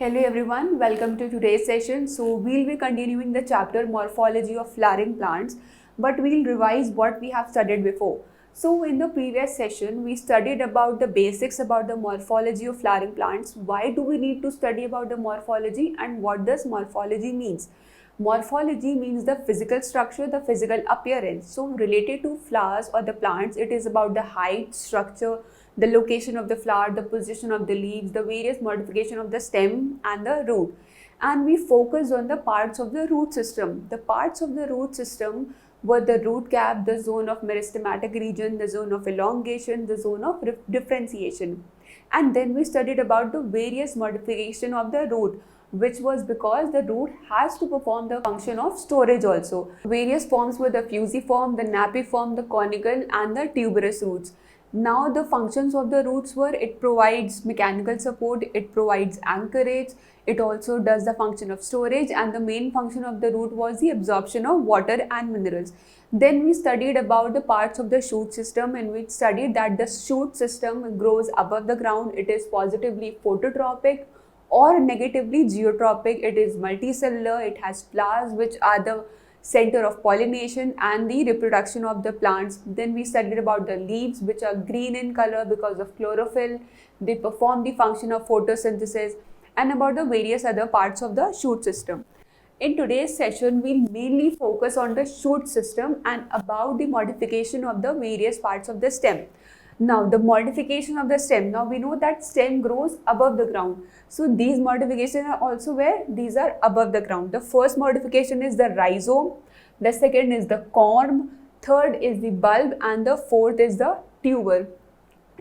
Hello everyone, welcome to today's session. So we'll be continuing the chapter Morphology of Flowering Plants, but we'll revise what we have studied before. So in the previous session, we studied about the basics about the morphology of flowering plants. Why do we need to study about the morphology and what does morphology means? Morphology means the physical structure, the physical appearance. So related to flowers or the plants, it is about the height, structure, the location of the flower, the position of the leaves, the various modification of the stem and the root. And we focused on the parts of the root system. The parts of the root system were the root cap, the zone of meristematic region, the zone of elongation, the zone of differentiation. And then we studied about the various modification of the root, which was because the root has to perform the function of storage also. Various forms were the fusiform, the napiform, the conical and the tuberous roots. Now the functions of the roots were it provides mechanical support, it provides anchorage, it also does the function of storage, and the main function of the root was the absorption of water and minerals. Then we studied about the parts of the shoot system, and we studied that the shoot system grows above the ground. It is positively phototropic or negatively geotropic. It is multicellular, it has flowers which are the center of pollination and the reproduction of the plants. Then we studied about the leaves, which are green in color because of chlorophyll. They perform the function of photosynthesis, and about the various other parts of the shoot system. In today's session, we'll mainly focus on the shoot system and about the modification of the various parts of the stem. Now, the modification of the stem. Now, we know that stem grows above the ground. So, these modifications are also where these are above the ground. The first modification is the rhizome. The second is the corm. Third is the bulb. And the fourth is the tuber.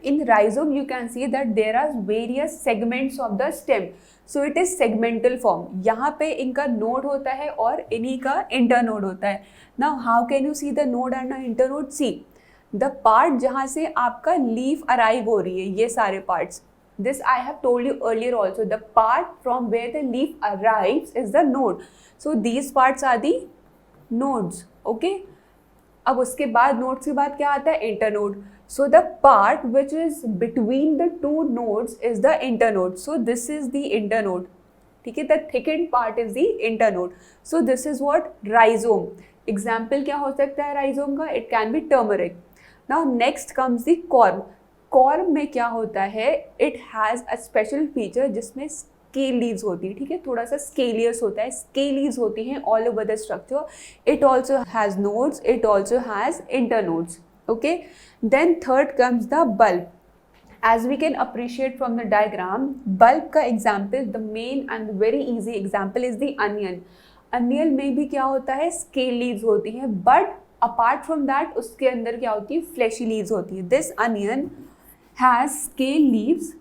In rhizome, you can see that there are various segments of the stem. So it is segmental form. यहाँ पे इनका node होता है और इन्हीं का internode होता है. Now how can you see the node and the internode? See, the part जहाँ से आपका leaf arrive हो रही है, ये सारे parts. This I have told you earlier also. The part from where the leaf arrives is the node. So these parts are the nodes. Okay. अब उसके बाद nodes के बाद क्या आता है? Internode. So the part which is between the two nodes is the internode. So this is the internode. ठीक है, the thickened part is the internode. So this is what rhizome. Example क्या हो सकता है rhizome का? It can be turmeric. Now next comes the corm. Corm में क्या होता है? It has a special feature जिसमें scale leaves होती है. ठीक है, थोड़ा सा scalious होता है. Scale leaves होती हैं all over the structure. It also has nodes. It also has internodes. Okay, then third comes the bulb. As we can appreciate from the diagram, bulb का example, the main and very easy example is the onion. Onion में भी क्या होता है? Scale leaves होती हैं, but apart from that उसके अंदर क्या होती है? Fleshy leaves होती है. This onion has scale leaves.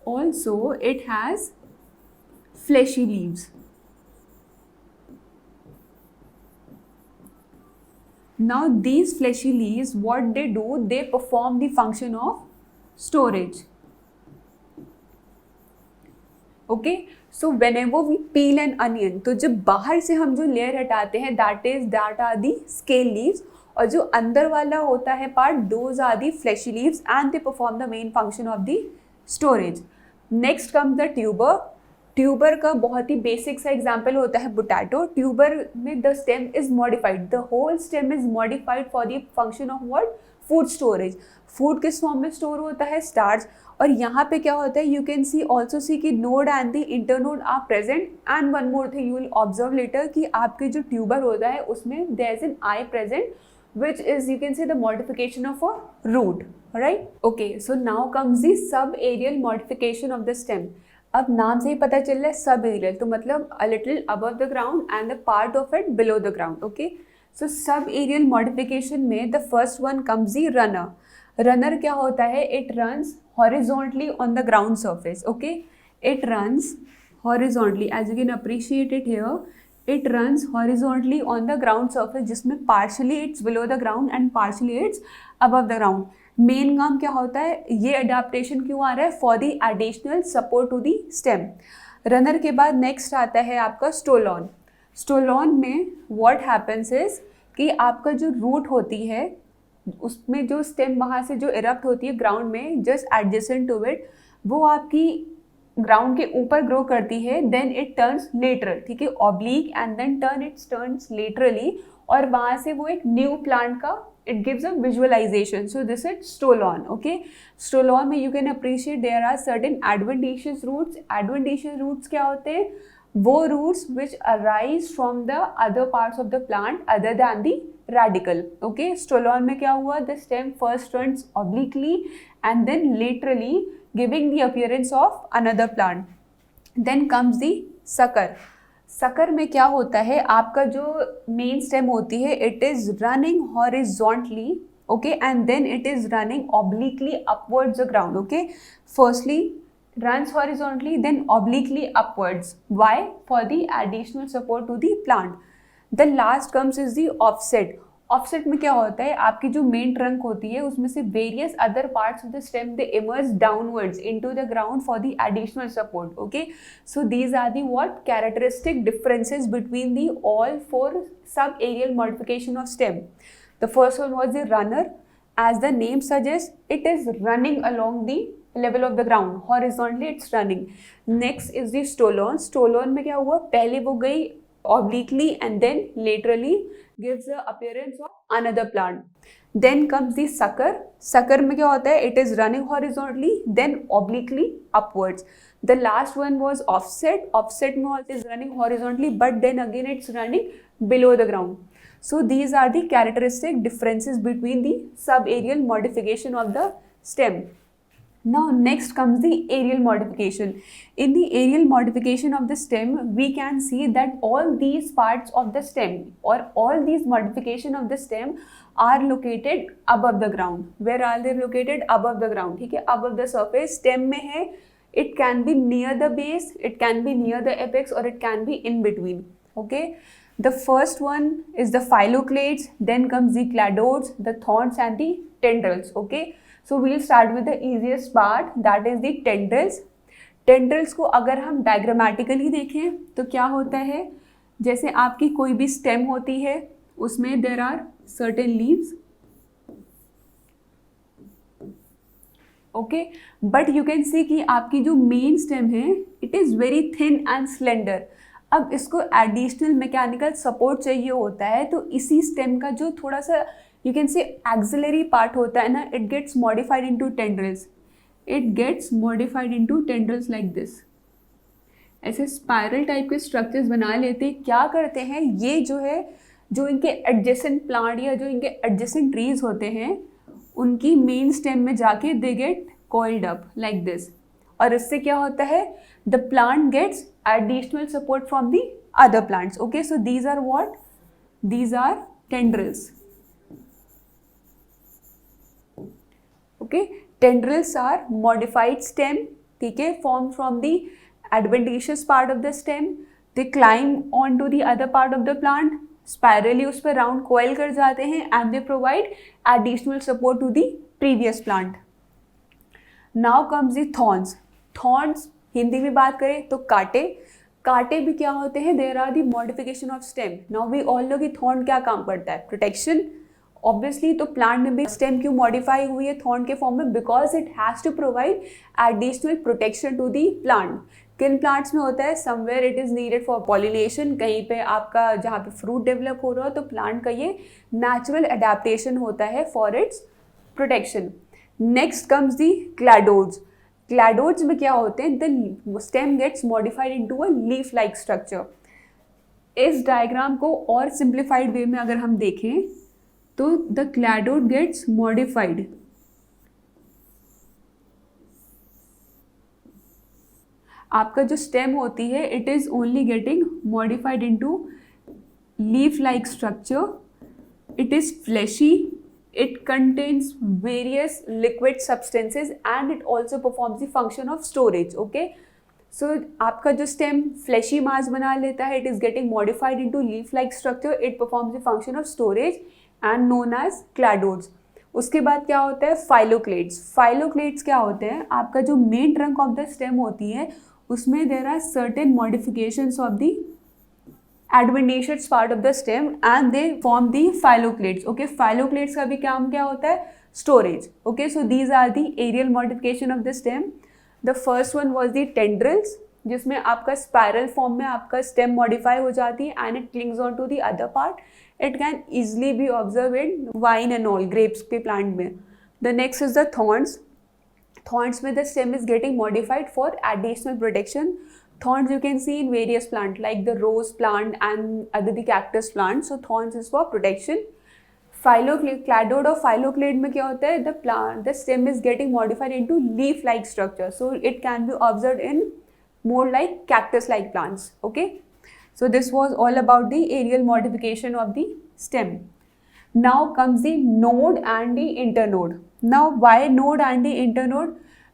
Also, it has fleshy leaves. Now these fleshy leaves, what they do, they perform the function of storage. Okay, so whenever we peel an onion, तो जब बाहर से हम जो layer हटाते हैं, that are the scale leaves, और जो अंदर वाला होता है part, those are the fleshy leaves and they perform the main function of the storage. Next comes the tuber. Tuber का बहुत ही बेसिक सा एग्जाम्पल होता है पोटैटो. ट्यूबर में the stem is modified, the whole stem is modified for the function of what? Food storage. Food किस form में store होता है? स्टार्च. और यहाँ पे क्या होता है? You can see also see कि node and the internode are present. And one more thing you will observe later कि आपके जो ट्यूबर होता है उसमें there is an I present which is you can say the modification of a root, right? Okay, so now comes the subaerial modification of the stem. अब नाम से ही पता चल रहा है सब एरियल, तो मतलब a little above the ground and the part of it below the ground. Okay, so सब एरियल मॉडिफिकेशन में the first one comes the runner. Runner क्या होता है? It runs horizontally on the ground surface. Okay, it runs horizontally, as you can appreciate it here, it runs horizontally on the ground surface, जिसमें partially it's below the ground and partially it's above the ground. Main काम क्या होता है? ये adaptation क्यों आ रहा है? For the additional support to the stem. Runner के बाद नेक्स्ट आता है आपका स्टोलॉन. स्टोलॉन में व्हाट हैपेंस इज कि आपका जो रूट होती है उसमें जो स्टेम वहाँ से जो इरप्ट होती है ग्राउंड में जस्ट एडजेसेंट टू इट, वो आपकी ग्राउंड के ऊपर ग्रो करती है देन इट टर्न्स लेटरल, ठीक है, oblique and then turns laterally, और वहां से वो एक न्यू प्लांट का it gives a visualization. So this is stolon. Okay, stolon में you can appreciate there are certain adventitious roots. Adventitious roots क्या होते हैं? वो roots which arise from the other parts of the plant other than the radicle. Okay, stolon में क्या हुआ? The stem first turns obliquely and then laterally, giving the appearance of another plant. Then comes the sucker. Sucker में क्या होता है, आपका जो main stem होती है it is running horizontally, okay, and then it is running obliquely upwards the ground. Okay, firstly runs horizontally then obliquely upwards. Why? For the additional support to the plant. The last comes is the offset. Offset में क्या होता है, आपकी जो main trunk होती है उसमें से various other parts of the stem they emerge downwards into the ground for the additional support. Okay, so these are the what characteristic differences between the all four sub aerial modification of stem. The first one was the runner. As the name suggest it is running along the level of the ground, horizontally it's running. Next is the stolon. Stolon में क्या हुआ, पहले वो गई obliquely and then laterally gives the appearance of another plant. Then comes the sucker. Sucker में क्या होता है, it is running horizontally then obliquely upwards. The last one was offset. Offset में it is running horizontally but then again it's running below the ground. So these are the characteristic differences between the subaerial modification of the stem. Now next comes the aerial modification. In the aerial modification of the stem, we can see that all these parts of the stem or all these modification of the stem are located above the ground. Where are they located? Above the ground. ठीक है, above the surface. Stem में है, it can be near the base, it can be near the apex, or it can be in between. Okay. The first one is the phylloclades, then comes the cladodes, the thorns and the tendrils. Okay. So we'll start with the easiest part, that is the tendrils. Tendrils को अगर हम diagrammatically देखें तो क्या होता है, जैसे आपकी कोई भी स्टेम होती है उसमें there are certain leaves, okay, but you can see कि आपकी जो मेन स्टेम है it is very thin and slender. अब इसको एडिशनल मैकेनिकल सपोर्ट चाहिए होता है, तो इसी स्टेम का जो थोड़ा सा you can say axillary part होता है ना, it gets modified into tendrils. It gets modified into tendrils like this. ऐसे स्पाइरल टाइप के स्ट्रक्चर्स बना लेते हैं. क्या करते हैं, ये जो है, जो इनके एडजेसेंट प्लांट या जो इनके एडजेसेंट ट्रीज होते हैं उनकी मेन स्टेम में जाके they get coiled up like this, और इससे क्या होता है, the plant gets additional support from the other plants. Okay, so these are what, these are tendrils. Okay, tendrils are modified stem, ठीक है, formed from the adventitious part of the stem. They climb onto the other part of the plant, spirally उस पर round coil कर जाते हैं and they provide additional support to the previous plant. Now comes the thorns. Thorns Hindi में बात करें तो कांटे. कांटे भी क्या होते हैं, there are the modification of stem. Now we all know कि thorn क्या काम करता है, protection. ऑब्वियसली तो प्लांट में भी स्टेम क्यों मॉडिफाई हुई है थॉर्न के फॉर्म में, because it has to provide additional protection to the plant. किन प्लांट्स में होता है, somewhere it is needed for pollination, कहीं पे आपका जहाँ पे फ्रूट डेवलप हो रहा हो तो प्लांट का ये नेचुरल एडेप्टेशन होता है for its protection. Next comes the cladodes. Cladodes में क्या होते हैं, the stem gets modified into a leaf like structure. इस डायग्राम को और सिंप्लीफाइड वे में अगर हम देखें तो द क्लैडोड गेट्स मॉडिफाइड. आपका जो स्टेम होती है it is only getting modified into leaf like structure. It is fleshy, it contains various liquid substances and it also performs the function of storage. Okay, so आपका जो stem fleshy mass बना लेता है, it is getting modified into leaf like structure, it performs the function of storage and known as cladodes. उसके बाद क्या होता है, फाइलोक्लेड्स. फाइलोक्लेड्स क्या होते हैं, आपका जो main trunk of the stem होती है उसमें there are certain modifications of the adventitious part of the stem and they form the phylloclades. Okay, phylloclades का भी काम क्या होता है, storage. Okay, so these are the aerial modification of the stem. The first one was the tendrils, जिसमें आपका spiral form में आपका स्टेम मॉडिफाई हो जाती है and it clings on to the other part. It can easily be observe in vine and all, grapes के plant में. The next is the thorns. Thorns में the stem is getting modified for additional protection. Thorns you can see in various plants like the rose plant and other the cactus plant. So thorns is for protection. Phylocladode और phyloclade में क्या होता है? The stem is getting modified into leaf-like structure. So it can be observed in more like cactus-like plants. Okay. So this was all about the aerial modification of the stem. Now comes the node and the internode. Now why node and the internode?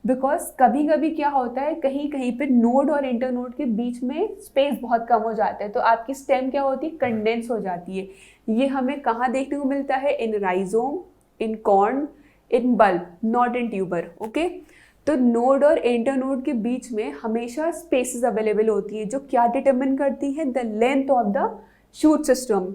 Because कभी कभी क्या होता है, कहीं कहीं पे node और internode के बीच में स्पेस बहुत कम हो जाता है, तो आपकी स्टेम क्या होती है, कंडेंस हो जाती है. ये हमें कहाँ देखने को मिलता है? In rhizome, in corn, in bulb, not in tuber. Okay. तो नोड और इंटरनोड के बीच में हमेशा स्पेसेस अवेलेबल होती है, जो क्या डिटरमिन करती है? The length of the shoot system.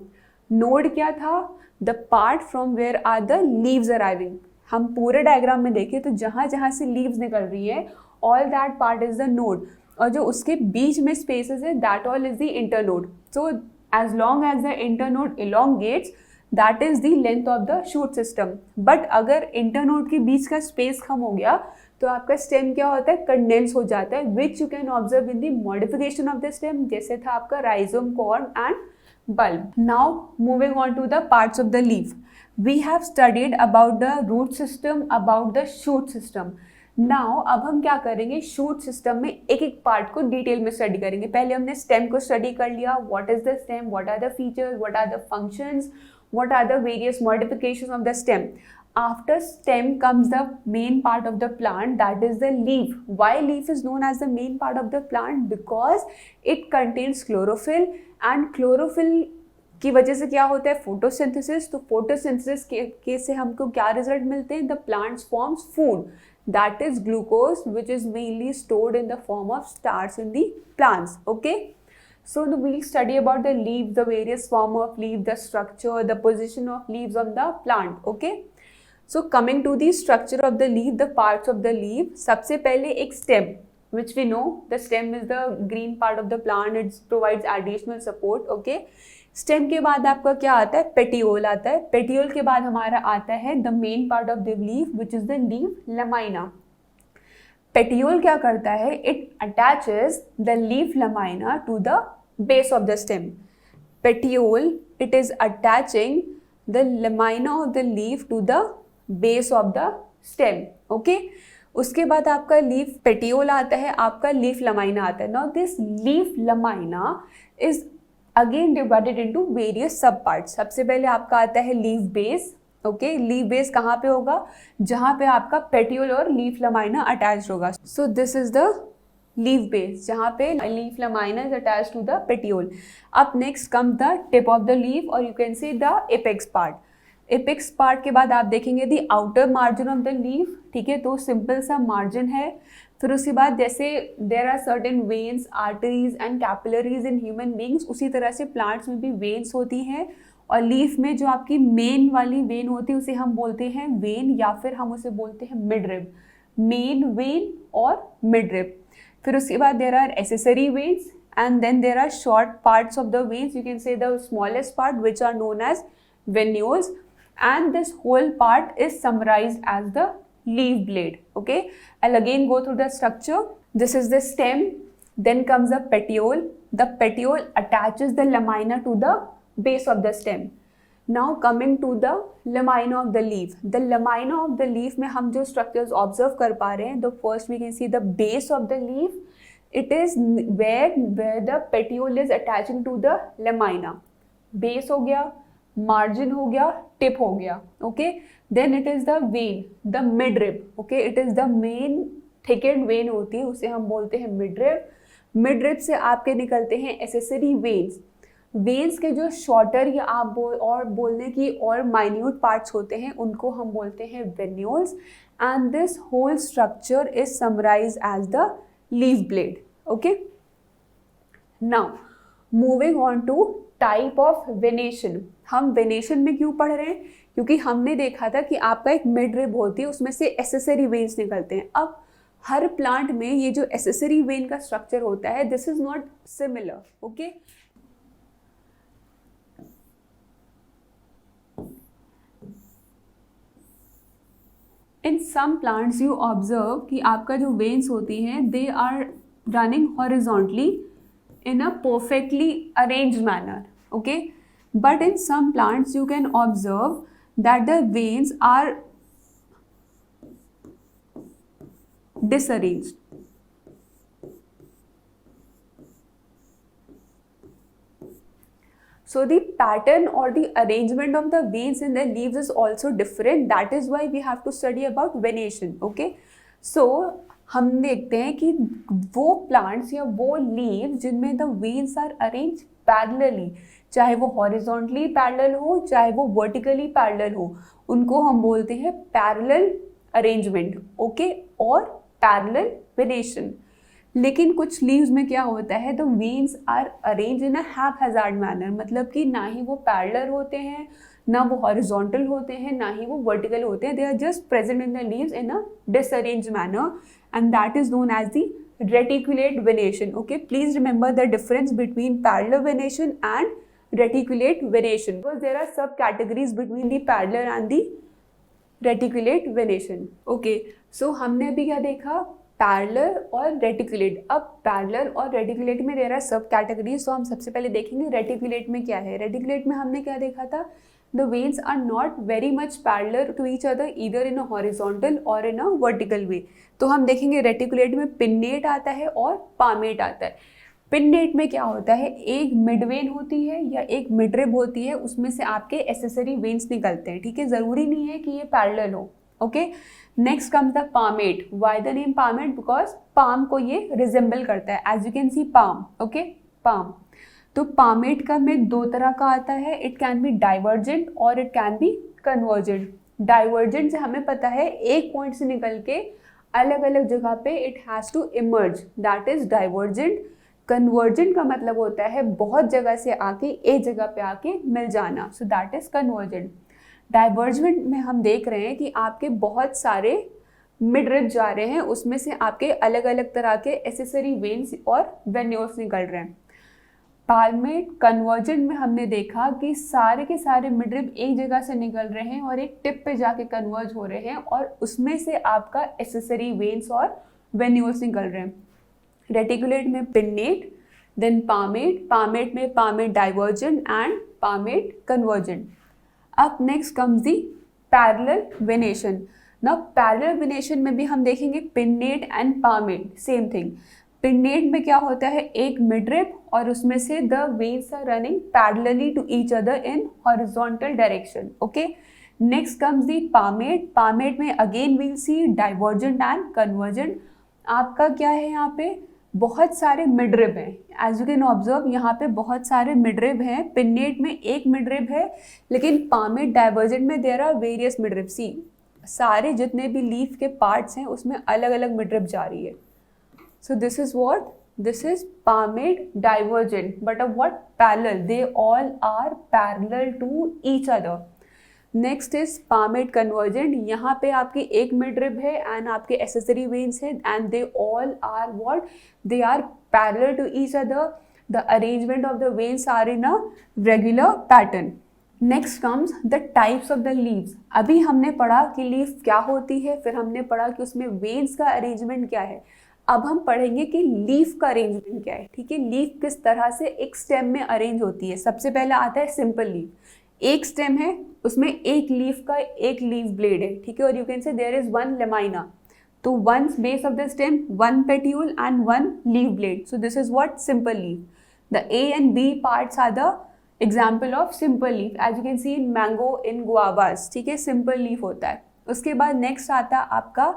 Node क्या था? The part from where are the leaves arriving. हम पूरे डायग्राम में देखें तो जहाँ जहाँ से लीव्स निकल रही है, all that part is the node, और जो उसके बीच में स्पेसेस है, that all is the internode. So as long as the internode elongates, that is the length of the shoot system. But अगर इंटरनोड के बीच का स्पेस कम हो गया तो आपका स्टेम क्या होता है? कंडेंस हो जाता है, which you can observe in the modification of the stem, जैसे था आपका rhizome, corn and bulb. Now moving on to the parts of the leaf. We have studied about the root system, about the shoot system. Now अब हम क्या करेंगे? shoot system में एक एक पार्ट को डिटेल में स्टडी करेंगे. पहले हमने स्टेम को स्टडी कर लिया. what is the stem, what are the features, what are the functions, what are the various modifications of the stem. After stem comes the main part of the plant, that is the leaf. Why leaf is known as the main part of the plant? Because it contains chlorophyll, and chlorophyll की वजह से क्या होता है? Photosynthesis. तो photosynthesis के से हमको क्या रिजल्ट मिलते हैं? The plants forms food, that is glucose, which is mainly stored in the form of starch in the plants. Okay. So we'll study about the leaf, the various form of leaf, the structure, the position of leaves on the plant. Okay. So coming to the structure of the leaf, the parts of the leaf. सबसे पहले एक stem, which we know the stem is the green part of the plant. It provides additional support. Okay. Stem के बाद आपका क्या आता है? Petiole आता है. Petiole के बाद हमारा आता है the main part of the leaf, which is the leaf lamina. Petiole क्या करता है? It attaches the leaf lamina to the base of the stem. Petiole, it is attaching the lamina of the leaf to the base of the stem. Okay. उसके बाद आपका leaf petiole आता है, आपका leaf lamina आता है. Now this leaf lamina is again divided into various सब parts. सबसे पहले आपका आता है leaf base. Okay. Leaf base कहाँ पे होगा? जहाँ पे आपका पेटियोल और लीफ लमाइना अटैच होगा. So this is the leaf base, जहाँ पे leaf lamina is attach to the petiole. अब next come the tip of the leaf, और you can see the apex part. Apex part के बाद आप देखेंगे the outer margin of the leaf. ठीक है. तो सिंपल सा मार्जिन है. फिर उसके बाद जैसे there are certain veins, arteries and capillaries in human beings, उसी तरह से प्लांट्स में भी वेन्स होती हैं. और लीफ में जो आपकी मेन वाली वेन होती है उसे हम बोलते हैं वेन, या फिर हम उसे बोलते हैं मिडरिब. मेन वेन और मिडरिब. फिर उसके बाद there are accessory veins, and then there are short parts of the veins. You can say the smallest part which are known as venules, and this whole part is summarized as the leaf blade. Okay. I'll again go through the structure. This is the stem, then comes the petiole. The petiole attaches the lamina to the base of the stem. Now coming to the lamina of the leaf. The lamina of the leaf में हम जो structures observe कर पा रहे हैं, the first we can see the base of the leaf. It is where the petiole is attaching to the lamina. Base हो गया, margin हो गया, tip हो गया. Okay. Then it is the vein, the midrib. Okay. It is the main thickened vein होती है, उसे हम बोलते हैं midrib. Midrib से आपके निकलते हैं accessory veins. वेन्स के जो शॉर्टर या आप बोलने की और माइन्यूट पार्ट्स होते हैं उनको हम बोलते हैं venules. And this whole structure is summarize as the leaf blade. Okay. Now moving on to type of venation. हम वेनेशन में क्यों पढ़ रहे हैं? क्योंकि हमने देखा था कि आपका एक मिड रिब होती है, उसमें से एसेसरी वेन्स निकलते हैं. अब हर प्लांट में ये जो एसेसरी वेन का स्ट्रक्चर होता है, this is not similar. Okay, in some plants you observe कि आपका जो वेन्स होती हैं they are running horizontally in a perfectly arranged manner. Okay, but in some plants you can observe that the veins are disarranged. So the pattern or the arrangement of the veins in the leaves is also different. That is why we have to study about venation. Okay, so हम देखते हैं कि वो plants या वो leaves जिनमें the veins are arrange parallelly, चाहे वो हॉरिजॉन्टली पैरेलल हो चाहे वो वर्टिकली पैरेलल हो, उनको हम बोलते हैं पैरेलल अरेंजमेंट. ओके, और पैरेलल वेनेशन. लेकिन कुछ लीव्स में क्या होता है, the veins are arrange in a haphazard manner, मतलब कि ना ही वो पैरेलल होते हैं, ना वो हॉरिजॉन्टल होते हैं, ना ही वो वर्टिकल होते हैं. They are just present in the leaves in a disarranged manner, and that is known as the reticulate venation. Okay, please remember the difference between parallel venation and reticulate venation, because there are subcategories between the parallel and the reticulate venation. Okay, so हमने अभी क्या देखा, parallel और reticulate. अब parallel और reticulate में there are सब categories. तो हम सबसे पहले देखेंगे रेटिकुलेट में क्या है. रेटिकुलेट में हमने क्या देखा था, the veins are not very much parallel to each other either in a horizontal or in a vertical way. तो हम देखेंगे रेटिकुलेट में पिन्नेट आता है और पामेट आता है. पिन्नेट में क्या होता है, एक मिड वेन होती है या एक मिड रिब होती है, उसमें से आपके एसेसरी वेन्स निकलते हैं. ठीक है, ज़रूरी नहीं है कि ये पैरेलल हो. Okay, next comes the palmate. Why the name palmate, because palm को ये रिजेंबल करता है. As you can see palm. Okay, palm. तो पामेट का में दो तरह का आता है, इट कैन बी डाइवर्जेंट और it can be convergent. Divergent से हमें पता है एक पॉइंट से निकल के अलग अलग जगह पे it has to emerge, that is divergent. Convergent का मतलब होता है बहुत जगह से आके एक जगह पे आके मिल जाना, so that is convergent. Divergent में हम देख रहे हैं कि आपके बहुत सारे मिड रिब जा रहे हैं, उसमें से आपके अलग अलग तरह के एसेसरी वेन्स और वेन्यूल्स निकल रहे हैं. पामेट कन्वर्जेंट में हमने देखा कि सारे के सारे मिड रिब एक जगह से निकल रहे हैं और एक टिप पे जाके कन्वर्ज हो रहे हैं और उसमें से आपका एसेसरी वेन्स और वेन्यूल्स निकल रहे हैं. रेटिकुलेट में पिन्नेट, देन पामेट, पामेट में palmate divergent and palmate convergent. अब next comes the parallel venation. Now parallel venation में भी हम देखेंगे pinnate and palmate, same thing. Pinnate में क्या होता है, एक मिड रिब और उसमें से the veins are running parallelly to each other in horizontal direction. Okay, next comes the palmate. Palmate में again we'll see divergent and convergent. आपका क्या है, यहाँ पे बहुत सारे मिड रिब हैं. एज यू कैन ऑब्जर्व यहाँ पे बहुत सारे मिड रिब हैं. पिन्नेट में एक मिड रिब है, लेकिन पामेट डाइवर्जेंट में there are various mid rib. See, सारे जितने भी लीफ के पार्ट्स हैं उसमें अलग अलग मिड रिब जा रही है. So this is what? This is palmate divergent, but of what? Parallel. They all are parallel to each other. Next is palmate convergent. यहाँ पे आपकी एक मिड रिब है and आपके accessory veins है and they all are what? They are parallel to each other. The arrangement of the veins are in a regular pattern. Next comes the types of the leaves. अभी हमने पढ़ा कि leaf क्या होती है, फिर हमने पढ़ा कि उसमें veins का arrangement क्या है. अब हम पढ़ेंगे कि लीफ का अरेंजमेंट क्या है. ठीक है, लीफ किस तरह से एक स्टेम में अरेंज होती है. सबसे पहला आता है सिंपल लीफ. एक स्टेम है, उसमें एक लीफ का एक लीफ ब्लेड है. ठीक है, और you can say there is one lamina. तो one base of the stem, one petiole and one leaf blade. So this is what simple leaf. The A and B parts are the example of simple leaf. As you can see in mango, in guavas. ठीक है, simple leaf होता है. उसके बाद next आता है आपका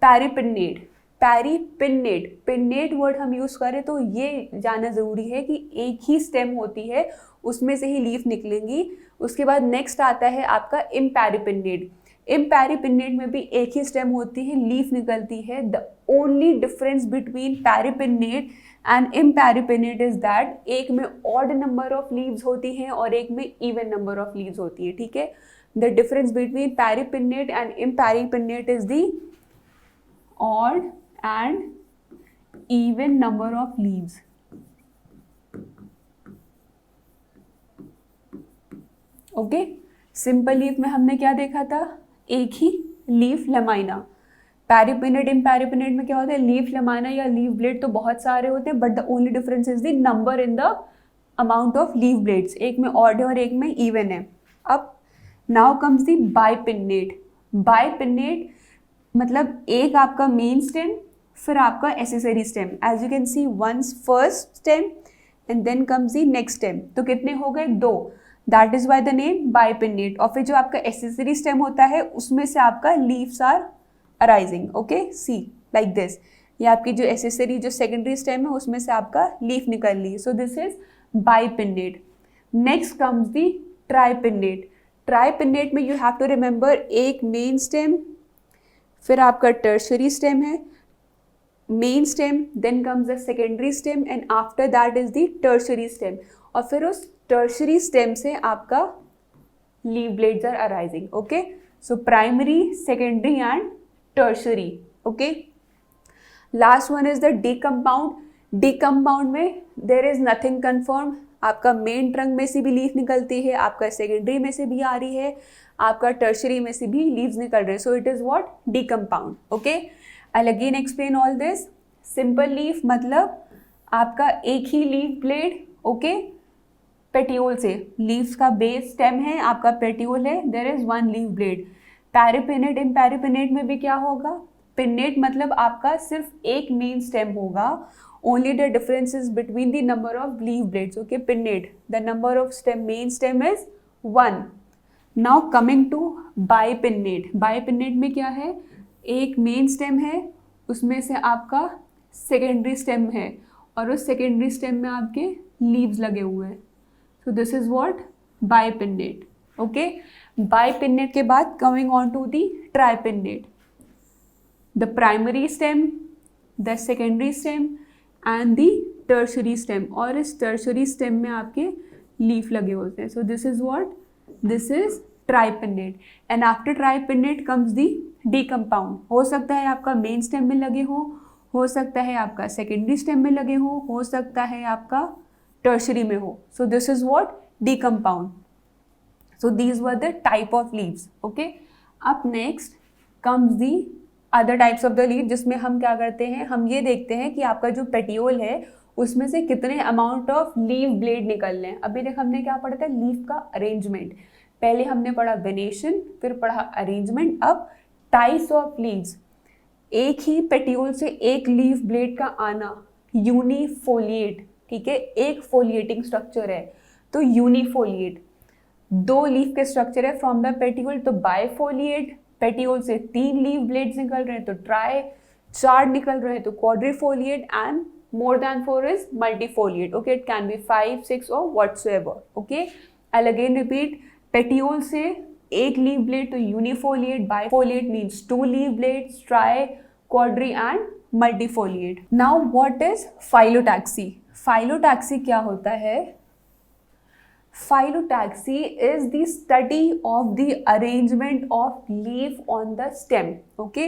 पैरीपिन्नेट. पैरीपिन्नेट, pennate word हम यूज़ करें तो ये जानना ज़रूरी है कि एक ही स्टेम होती है, उसमें से ही लीफ निकलेंगी. उसके बाद नेक्स्ट आता है आपका इम्पैरीपिन्नेट. इम्पैरीपिन्नेट में भी एक ही स्टेम होती है, लीफ निकलती है. The only difference between paripinnate and imparipinnate is that एक में ऑड नंबर ऑफ लीव्स होती हैं और एक में इवन नंबर ऑफ लीव्स होती है. ठीक है, the difference between paripinnate and imparipinnate is the odd and even number of leaves. Okay, simple leaf में हमने क्या देखा था, एक ही लीफ लमाइना. पैरिपिनेट, इम्पैरिपिनेट में क्या होता है, लीफ लमाइना या लीफ ब्लेड तो बहुत सारे होते हैं, but the only difference is the number in the amount of leaf blades. एक में ऑड है और एक में इवन है. अब now comes the bipinnate. Bipinnate मतलब एक आपका मेन स्टेम, फिर आपका accessory stem. As you can see once first stem and then comes the next stem. तो कितने हो गए, 2. That is why the name bipinnate. और फिर जो आपका एसेसरी स्टेम होता है उसमें से आपका leaves are arising. Okay, see like this. ये आपकी जो एसेसरी जो सेकेंडरी स्टेम है उसमें से आपका लीफ निकल ली. So this is bipinnate. Next comes the tripinnate. Tripinnate में यू हैव टू रिमेंबर एक मेन स्टेम, फिर आपका टर्शरी स्टेम है, main stem, then comes the secondary stem and after that is the tertiary stem. और फिर उस tertiary stem से आपका leaf blades are arising. Okay, so primary, secondary and tertiary. Okay, last one is the decompound. Decompound में there is nothing confirm. आपका main trunk में से भी लीफ निकलती है, आपका सेकेंडरी में से भी आ रही है, आपका टर्शरी में से भी लीव्स निकल रहे हैं. So it is what, decompound. Okay, I will again explain all this. Simple leaf मतलब आपका एक ही लीफ ब्लेड. ओके, पेटियोल से, लीव्स का बेस स्टेम है, आपका पेटियोल है, there is one leaf blade. Paripinnate, imparipinnate में भी क्या होगा, पिनेट मतलब आपका सिर्फ एक मेन स्टेम होगा. Only the difference is between the number of leaf blades. Okay, pinnate the number of stem, main stem is 1. Now coming to bipinnate. Bipinnate में क्या है, एक मेन स्टेम है, उसमें से आपका सेकेंडरी स्टेम है और उस सेकेंडरी स्टेम में आपके लीव्स लगे हुए हैं. So this is what, bipinnate. Okay, bipinnate के बाद coming on to the tripinnate. The primary stem, the secondary stem and the tertiary stem. और इस tertiary stem में आपके leaf लगे होते हैं. So this is what, this is tripinnate. And after tripinnate comes the decompound. हो सकता है आपका main stem में लगे हो सकता है आपका secondary stem में लगे हो सकता है आपका tertiary में हो. So this is what, decompound. So these were the type of leaves. Okay, up next comes the other types of the leaf, जिसमें हम क्या करते हैं, हम ये देखते हैं कि आपका जो पेटियोल है उसमें से कितने अमाउंट ऑफ लीफ ब्लेड निकल रहे हैं. अभी तक हमने क्या पढ़ा था, लीफ का अरेंजमेंट. पहले हमने पढ़ा वेनेशन, फिर पढ़ा अरेंजमेंट. अब टाइप्स ऑफ लीव्स. एक ही पेटियोल से एक लीफ ब्लेड का आना, यूनिफोलिएट. ठीक है, एक फोलिएटिंग स्ट्रक्चर है तो यूनिफोलिएट. 2 लीफ के स्ट्रक्चर है फ्रॉम द पेटियोल तो बाइफोलिएट. पेटियोल से 3 लीफ ब्लेड्स निकल रहे हैं तो ट्राई, 4 निकल रहे हैं तो quadrifoliate and more than 4 is multifoliate. Okay, it can be 5, 6 और whatsoever. Okay, I will again repeat. Petiole से एक लीफ ब्लेड तो unifoliate, bifoliate means 2 leaf blades, tri, quadri and multifoliate. Now what is phyllotaxy. Phyllotaxy क्या होता है, phyllotaxy is the study of the arrangement of leaf on the stem. Okay,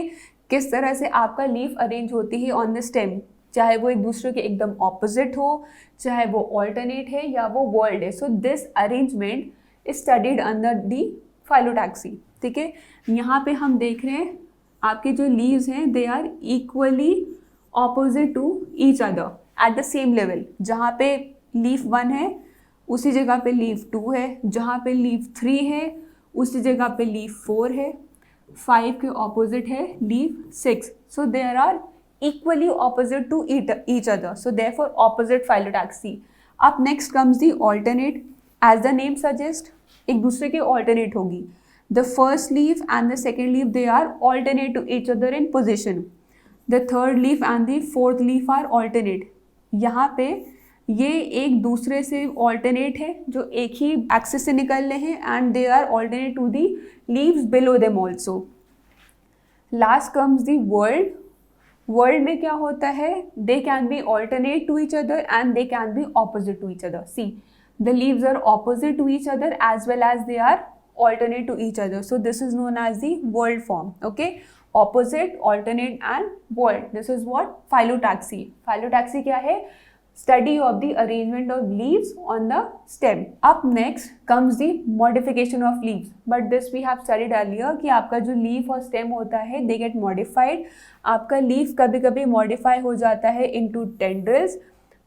किस तरह से आपका लीफ अरेंज होती है ऑन द स्टेम, चाहे वो एक दूसरे के एकदम ऑपोजिट हो, चाहे वो ऑल्टरनेट है या वो वर्ल्ड है. So this arrangement is studied under the phyllotaxy. ठीक है, यहाँ पे हम देख रहे हैं आपके जो लीव्स हैं they are equally opposite to each other at the same level. जहाँ पे लीफ 1 है उसी जगह पे लीफ 2 है, जहाँ पे लीफ 3 है उसी जगह पे लीफ 4 है, 5 के ऑपोजिट है leaf 6. So there are equally opposite to each other. So therefore opposite phyllotaxy. अब next comes the alternate. As the name suggest, एक दूसरे के ऑल्टरनेट होगी. The first leaf and the second leaf they are alternate to each other in position. The third leaf and the fourth leaf are alternate. यहाँ पे ये एक दूसरे से ऑल्टरनेट है, जो एक ही एक्सिस से निकल रहे हैं and they are alternate to the leaves below them also. Last comes the whorl. Whorl में क्या होता है, they can be alternate to each other and they can be opposite to each other. See, the leaves are opposite to each other as well as they are alternate to each other. So this is known as the world form. Okay, opposite, alternate and void. This is what phyllotaxy. Phyllotaxy क्या है? Study of the arrangement of leaves on the stem. Up next comes the modification of leaves. But this we have studied earlier कि आपका जो leaf और stem होता है they get modified. आपका leaf कभी कभी modify हो जाता है into tendrils.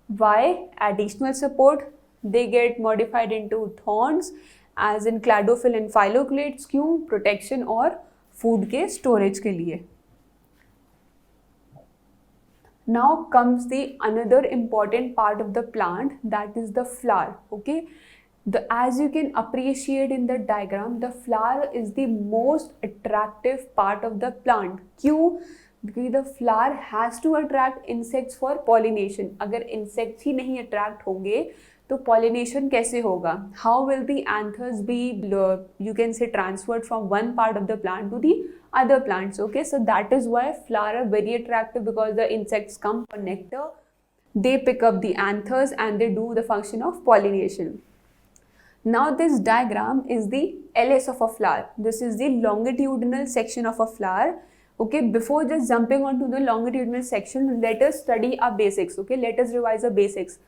Why? Additional support. They get modified into thorns as in cladophyll and phylloclades. क्यों? Protection और food के storage के लिए. Now comes the another important part of the plant, that is the flower. Okay, as you can appreciate in the diagram, the flower is the most attractive part of the plant. क्यों? Because the flower has to attract insects for pollination. अगर insects ही नहीं attract होंगे तो pollination कैसे होगा? How will the anthers be, you can say, transferred from one part of the plant to the other plants? Okay, so that is why flowers are very attractive, because the insects come for nectar, they pick up the anthers and they do the function of pollination. Now this diagram is the LS of a flower. This is the longitudinal section of a flower. Okay, before just jumping onto the longitudinal section, let us study our basics. Okay, let us revise the basics.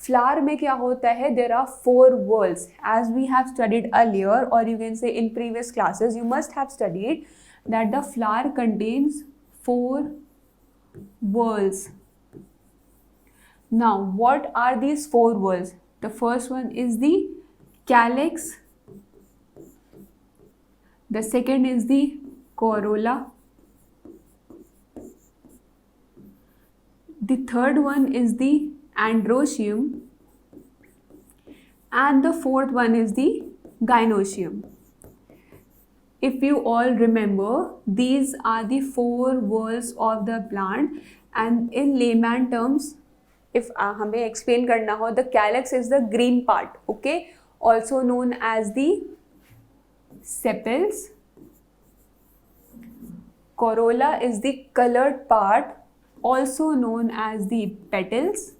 Flower में क्या होता है? There are 4 whorls, as we have studied earlier, or you can say in previous classes you must have studied that the flower contains 4 whorls. Now what are these 4 whorls? The first one is the calyx, the second is the corolla, the third one is the androecium, and the fourth one is the gynoecium. If you all remember, these are the 4 whorls of the plant, and in layman terms, if हमें explain करना हो, the calyx is the green part, okay, also known as the sepals. Corolla is the colored part, also known as the petals.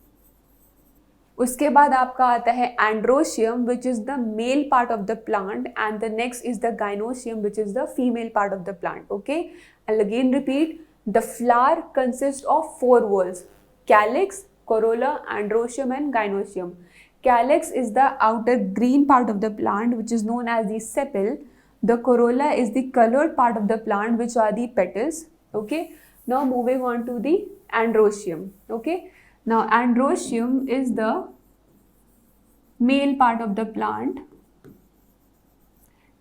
उसके बाद आपका आता है androecium, which is the male part of the plant, and the next is the gynoecium, which is the female part of the plant. Okay, I'll again repeat, the flower consists of 4 whorls: calyx, corolla, androecium and gynoecium. Calyx is the outer green part of the plant, which is known as the sepal. The corolla is the colored part of the plant, which are the petals. Okay, now moving on to the androecium. Okay, now androecium is the male part of the plant.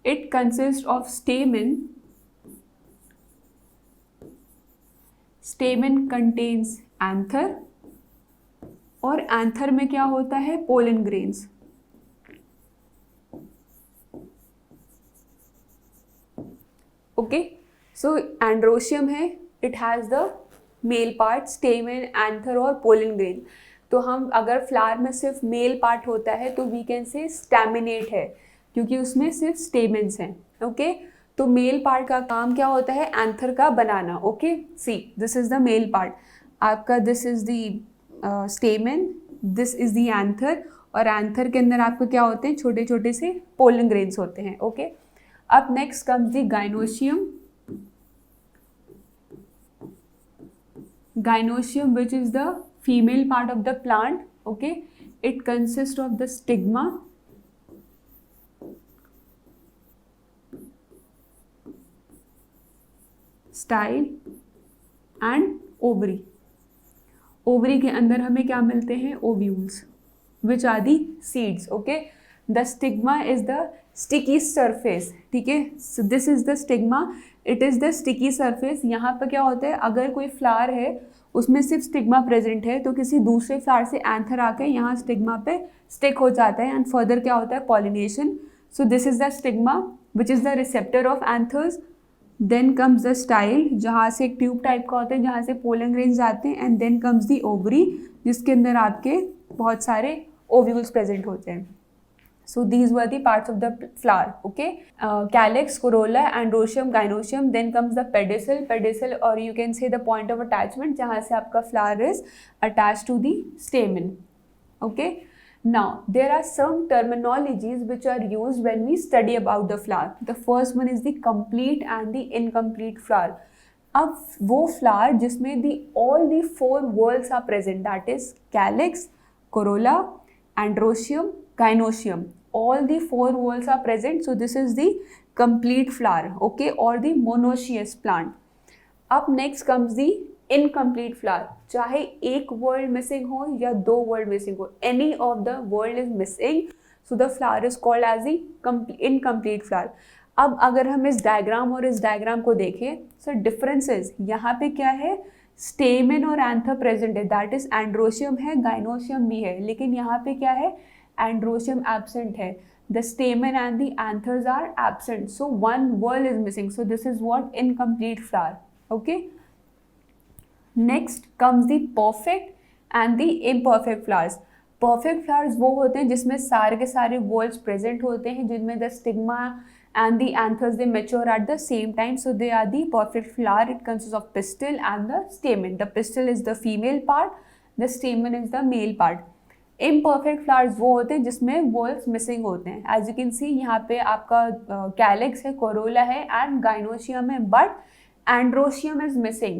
It consists of stamen. Stamen contains anther, और anther में क्या होता है? Pollen grains. Okay, so androecium है, it has the male part, stamen, anther और pollen grain. तो हम अगर फ्लावर में सिर्फ मेल पार्ट होता है तो वी कैन से स्टैमिनेट है, क्योंकि उसमें सिर्फ स्टेमेंस हैं. ओके, तो मेल पार्ट का काम क्या होता है? एंथर का बनाना. Okay, see this is the male part आपका, this is the stamen, this is the anther, और एंथर के अंदर आपको क्या होते हैं? छोटे छोटे से पोलन ग्रेन्स होते हैं. ओके, अब next comes the gynoecium. Gynoecium, which is the female part of the plant. Okay, it consists of the stigma, style and ovary. Ovary के अंदर हमें क्या मिलते हैं? Ovules, which are the seeds. Okay, the stigma is the sticky surface. ठीक है, so this is the stigma, it is the sticky surface. यहाँ पर क्या होता है? अगर कोई फ्लावर है उसमें सिर्फ स्टिग्मा प्रेजेंट है तो किसी दूसरे फ्लावर से एंथर आके यहाँ स्टिग्मा पे स्टिक हो जाता है, एंड फर्दर क्या होता है? Pollination. So this is the stigma which is the receptor of anthers. Then comes the style, जहाँ से एक ट्यूब टाइप का होता है जहाँ से पोलन ग्रेन्स जाते हैं, and then comes the ovary, जिसके अंदर आपके बहुत सारे ओव्यूल्स प्रेजेंट होते हैं. So these were the parts of the flower. Okay, calyx, corolla, androecium, gynoecium. Then comes the pedicel. Pedicel, or you can say the point of attachment, जहाँ से आपका flower is attached to the stamen. Okay. Now there are some terminologies which are used when we study about the flower. The first one is the complete and the incomplete flower. अब वो flower जिसमें the all the 4 whorls are present, that is calyx, corolla, androecium, gynoecium. All the 4 whorls are present, so this is the complete flower, okay, or the monoecious plant. Up next comes the incomplete flower. चाहे एक word missing हो या 2 word missing हो, any of the word is missing, so the flower is called as the incomplete flower. अब अगर हम इस diagram और इस डायग्राम को देखें, सो डिफरेंसेस यहाँ पे क्या है, स्टेमेन और एंथर प्रेजेंट है, दैट इज एंड्रोशियम है, गाइनोशियम भी है, लेकिन यहाँ पे क्या है, एंड्रोशियम एब्सेंट है, the stamen and the anthers are absent, so one whorl is missing, so this is what incomplete flower. Okay, next comes the perfect and the imperfect flowers. Perfect flowers वो होते हैं जिसमें सारे के सारे whorls present होते हैं, जिनमें the stigma and the anthers they mature at the same time, so they are the perfect flower. It consists of pistil and the stamen. The pistil is the female part, the stamen is the male part. Imperfect flowers वो होते हैं जिसमें whorls missing होते हैं. As you can see यहाँ पे आपका calyx है, corolla है and gynoecium है, but androecium is missing.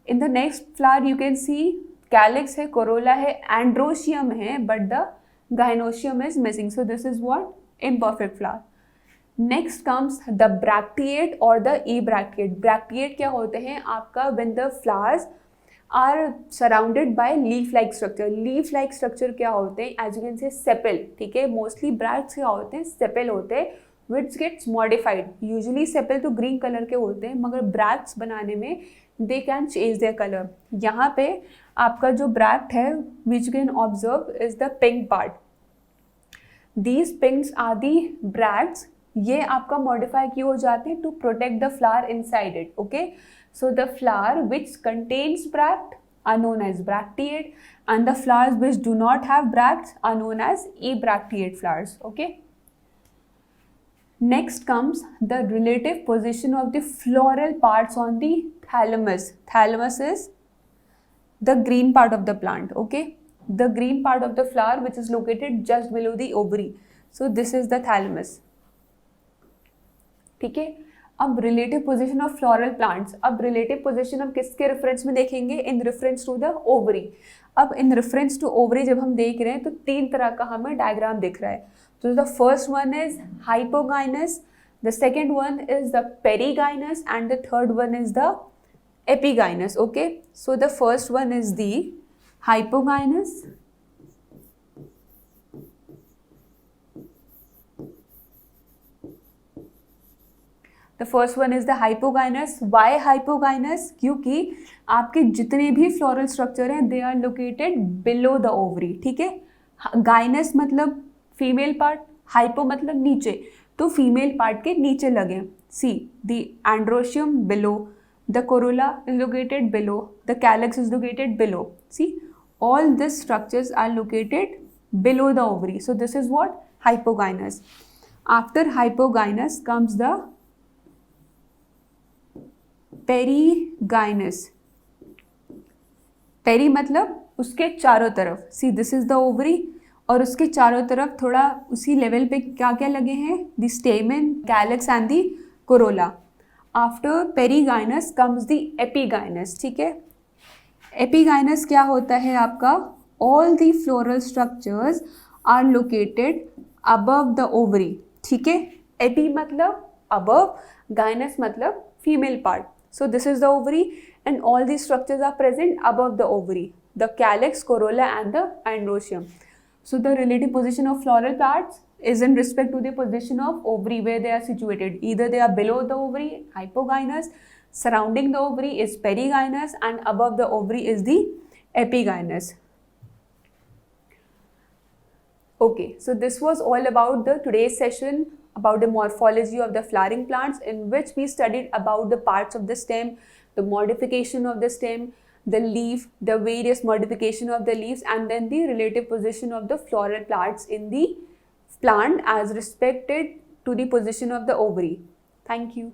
In the next flower you can see calyx है, corolla है, androecium है, but the gynoecium is missing. So this is what imperfect flower. Next comes the bracteate or the ebracteate. Bracteate क्या होते हैं आपका, when the flowers are surrounded by leaf-like structure. Leaf-like structure क्या होते हैं, as you can say sepal, ठीक है, mostly bracts क्या होते हैं, sepal होते हैं, which gets modified. Usually sepal तो green color के होते हैं, मगर bracts बनाने में they can change their color. यहाँ पे आपका जो bract है, which you can observe is the pink part. These pinks are the bracts. ये आपका मॉडिफाई किए हो जाते हैं to protect the flower inside it. Okay, so the flower which contains bract are known as bracteate and the flowers which do not have bracts are known as ebracteate flowers. Okay, next comes the relative position of the floral parts on the thalamus. Thalamus is the green part of the plant. Okay, the green part of the flower which is located just below the ovary. So this is the thalamus. ठीक है, अब relative position of floral plants. अब relative position हम किसके reference में देखेंगे, in reference to the ovary. अब in reference to ovary जब हम देख रहे हैं तो 3 तरह का हमें डायग्राम दिख रहा है. तो the first one is hypogynous, the second one is the perigynous and the third one is the epigynous. Okay, so the first one is the hypogynous, the first one is the hypogynous. Why hypogynous, क्योंकि आपके जितने भी floral structure हैं they are located below the ovary. ठीक है, गाइनस मतलब female part, hypo मतलब नीचे, तो फीमेल पार्ट के नीचे लगे. See the androecium below, the corolla is located below, the calyx is located below. See all this structures are located below the ovary. So this is what hypogynous. After hypogynous comes the perigynous. Peri मतलब उसके चारों तरफ. See this is the ovary और उसके चारों तरफ थोड़ा उसी लेवल पे क्या क्या लगे हैं, the stamen, calyx and the corolla. After perigynous comes the epigynous. ठीक है, एपीगाइनस क्या होता है आपका, all the floral structures are located above the ovary. ठीक है, एपी मतलब अबव, गाइनस मतलब female part. So this is the ovary and all these structures are present above the ovary, the calyx, corolla and the androecium. So the relative position of floral parts is in respect to the position of ovary where they are situated. Either they are below the ovary, hypogynous, surrounding the ovary is perigynous and above the ovary is the epigynous. Okay, so this was all about the today's session about the morphology of the flowering plants, in which we studied about the parts of the stem, the modification of the stem, the leaf, the various modification of the leaves, and then the relative position of the floral parts in the plant as respected to the position of the ovary. Thank you.